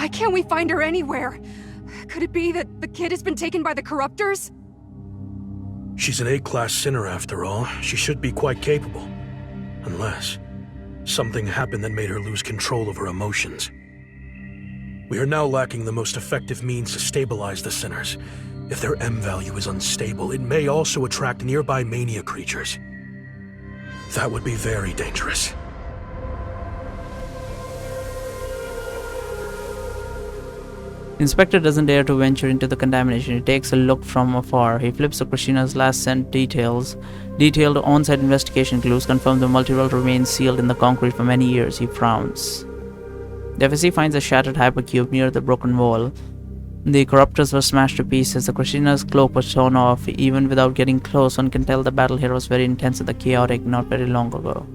Why can't we find her anywhere? Could it be that the kid has been taken by the corruptors? She's an A-class sinner after all. She should be quite capable. Unless something happened that made her lose control of her emotions. We are now lacking the most effective means to stabilize the sinners. If their M value is unstable, it may also attract nearby mania creatures. That would be very dangerous. Inspector doesn't dare to venture into the contamination. He takes a look from afar. He flips to Christina's last sent details. Detailed on-site investigation clues confirm the multi-well remains sealed in the concrete for many years. He frowns. The FSC finds a shattered hypercube near the broken wall. The corruptors were smashed to pieces. The Christina's cloak was torn off. Even without getting close, one can tell the battle here was very intense and chaotic not very long ago.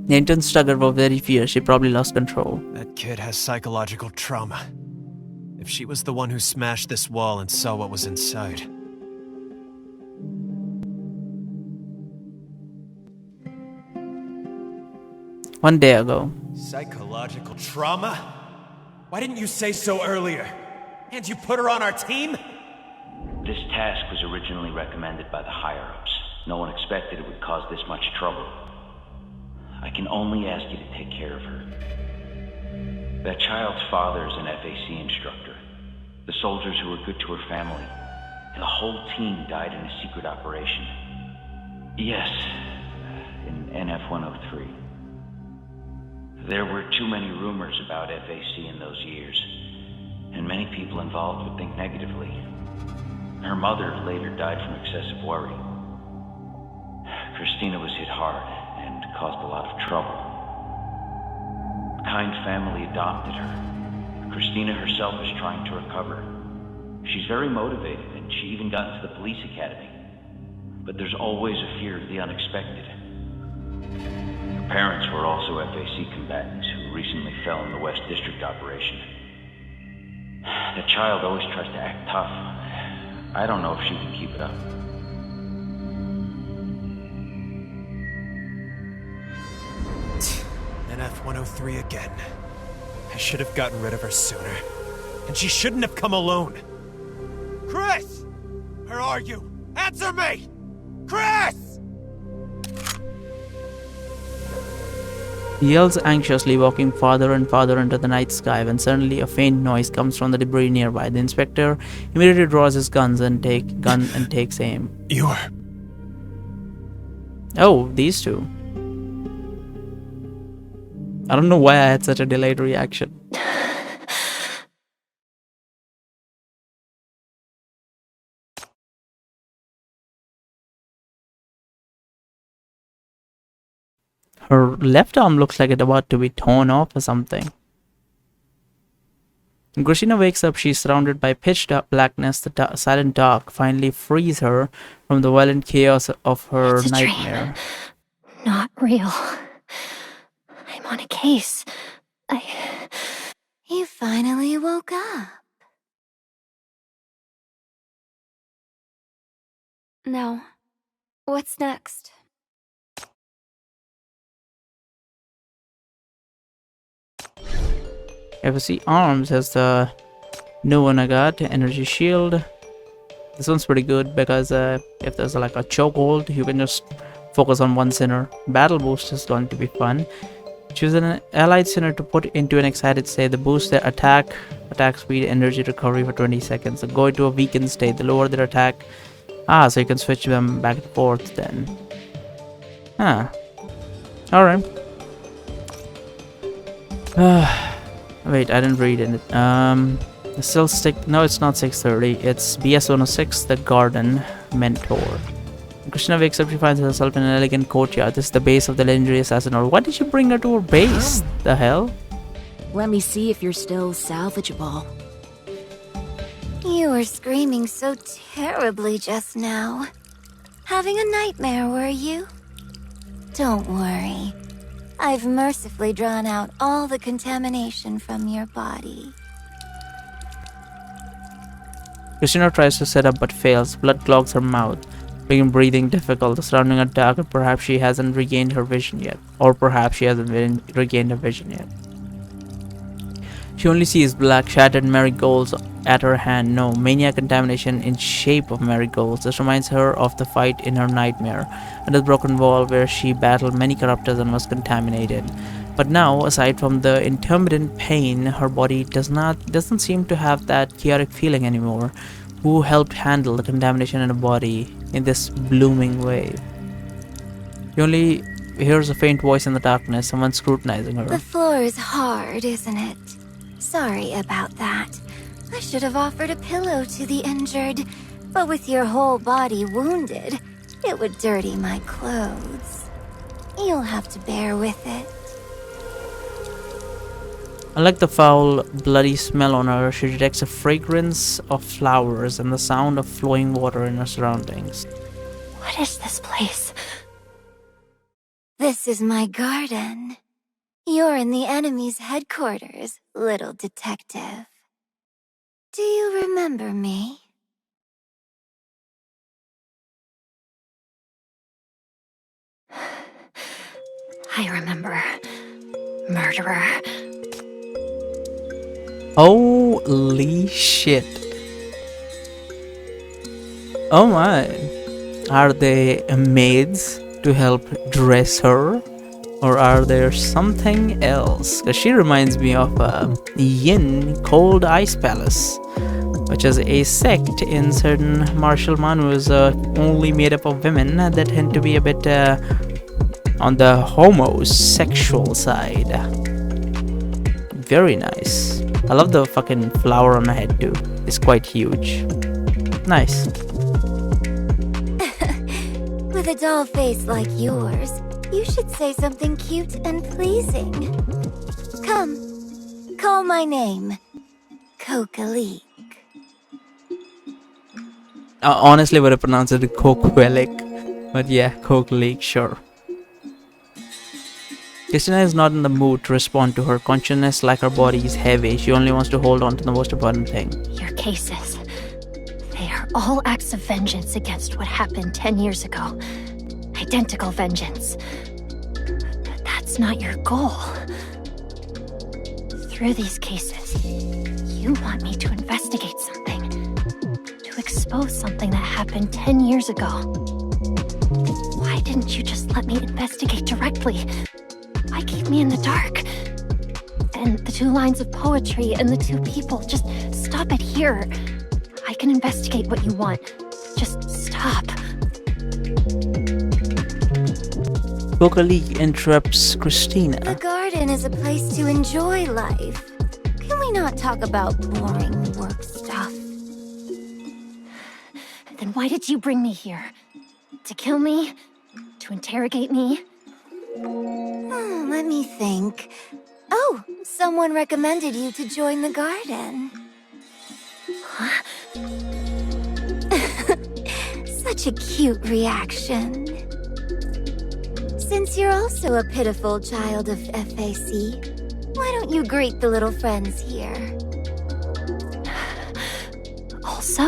The intense struggle was very fierce. She probably lost control. That kid has psychological trauma. If she was the one who smashed this wall and saw what was inside. One day ago. Psychological trauma? Why didn't you say so earlier? Can't you put her on our team? This task was originally recommended by the higher-ups. No one expected it would cause this much trouble. I can only ask you to take care of her. That child's father is an FAC instructor. The soldiers who were good to her family. And the whole team died in a secret operation. Yes, in NF-103. There were too many rumors about FAC in those years, and many people involved would think negatively. Her mother later died from excessive worry. Christina was hit hard and caused a lot of trouble. A kind family adopted her. Christina herself is trying to recover. She's very motivated, and she even got into the police academy. But there's always a fear of the unexpected. Her parents were also FAC combatants who recently fell in the West District operation. The child always tries to act tough. I don't know if she can keep it up. NF-103 again. I should have gotten rid of her sooner. And she shouldn't have come alone. Chris! Where are you? Answer me! Chris! He yells anxiously, walking farther and farther into the night sky when suddenly a faint noise comes from the debris nearby. The inspector immediately draws his gun and takes aim. You're... Oh, these two. I don't know why I had such a delayed reaction. Her left arm looks like it's about to be torn off or something. When Christina wakes up, she's surrounded by pitch blackness. The silent dark finally frees her from the violent chaos of her It's a nightmare. Dream. Not real. I'm on a case. You finally woke up. Now, what's next? FSC Arms has the new one I got, Energy Shield. This one's pretty good because if there's like a chokehold, you can just focus on one sinner. Battle Boost is going to be fun. Choose an allied sinner to put into an excited state. The boost their attack speed, energy recovery for 20 seconds. So go into a weakened state. The lower their attack. So you can switch them back and forth then. Alright. Wait, I didn't read it. Still stick. No, it's not 6:30. It's BS 106, the Garden Mentor. Christina wakes up, she finds herself in an elegant courtyard. This is the base of the legendary assassin. Or why did you bring her to her base? The hell? Let me see if you're still salvageable. You were screaming so terribly just now. Having a nightmare, were you? Don't worry. I've mercifully drawn out all the contamination from your body. Christina tries to sit up but fails. Blood clogs her mouth, making breathing difficult. The surroundings are dark and perhaps she hasn't regained her vision yet. Or perhaps she hasn't regained her vision yet. She only sees black shattered marigolds at her hand. No, maniac contamination in shape of marigolds. This reminds her of the fight in her nightmare under the broken wall where she battled many corruptors and was contaminated. But now, aside from the intermittent pain, her body doesn't seem to have that chaotic feeling anymore. Who helped handle the contamination in her body in this blooming way? She only hears a faint voice in the darkness, someone scrutinizing her. The floor is hard, isn't it? Sorry about that. I should have offered a pillow to the injured, but with your whole body wounded, it would dirty my clothes. You'll have to bear with it. Unlike the foul, bloody smell on her, she detects a fragrance of flowers and the sound of flowing water in her surroundings. What is this place? This is my garden. You're in the enemy's headquarters, little detective. Do you remember me? I remember. Murderer. Holy shit. Oh my. Are they maids to help dress her? Or are there something else? Because she reminds me of Yin Cold Ice Palace, which is a sect in certain martial manus only made up of women that tend to be a bit on the homosexual side. Very nice. I love the fucking flower on her head too. It's quite huge. Nice. With a doll face like yours, you should say something cute and pleasing. Come, call my name. Kokalik. Honestly, would have pronounced it Kokwelik. But yeah, Kokalik, sure. Christina is not in the mood to respond to her consciousness like her body is heavy. She only wants to hold on to the most important thing. Your cases. They are all acts of vengeance against what happened 10 years ago. Identical vengeance. But that's not your goal. Through these cases, you want me to investigate something. To expose something that happened 10 years ago. Why didn't you just let me investigate directly? Why keep me in the dark? And the 2 lines of poetry and the 2 people, just stop it here. I can investigate what you want. Just stop. Kokalik interrupts Christina. The garden is a place to enjoy life. Can we not talk about boring work stuff? Then why did you bring me here? To kill me? To interrogate me? Let me think. Oh, someone recommended you to join the garden. Huh? Such a cute reaction. Since you're also a pitiful child of FAC, why don't you greet the little friends here? Also?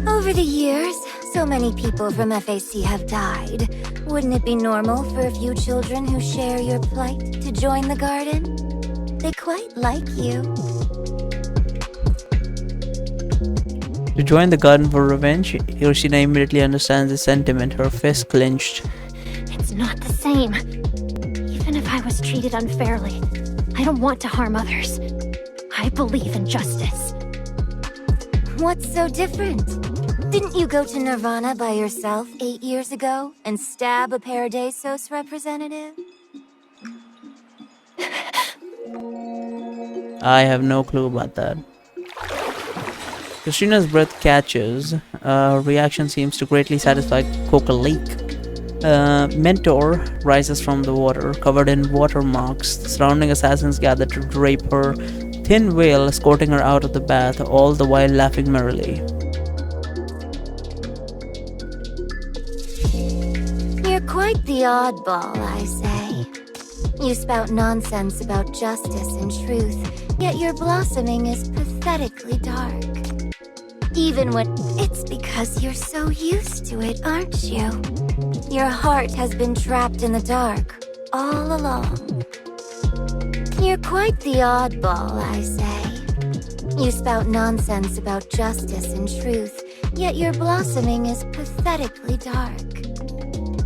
Over the years, so many people from FAC have died. Wouldn't it be normal for a few children who share your plight to join the garden? They quite like you. To join the garden for revenge, Hiroshina immediately understands the sentiment, her fist clenched. It's not the same. Even if I was treated unfairly, I don't want to harm others. I believe in justice. What's so different? Didn't you go to Nirvana by yourself 8 years ago and stab a Paradisos representative? I have no clue about that. Christina's breath catches. Her reaction seems to greatly satisfy Kokalik. Mentor rises from the water, covered in watermarks. The surrounding assassins gather to drape her thin veil, escorting her out of the bath, all the while laughing merrily. You're quite the oddball, I say. You spout nonsense about justice and truth, yet your blossoming is pathetically dark. Even when it's because you're so used to it, aren't you? Your heart has been trapped in the dark all along. You're quite the oddball, I say. You spout nonsense about justice and truth, yet your blossoming is pathetically dark.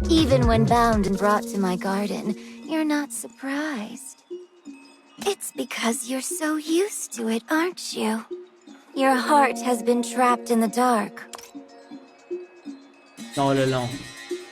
Even when bound and brought to my garden, you're not surprised. It's because you're so used to it, aren't you? Your heart has been trapped in the dark. All along.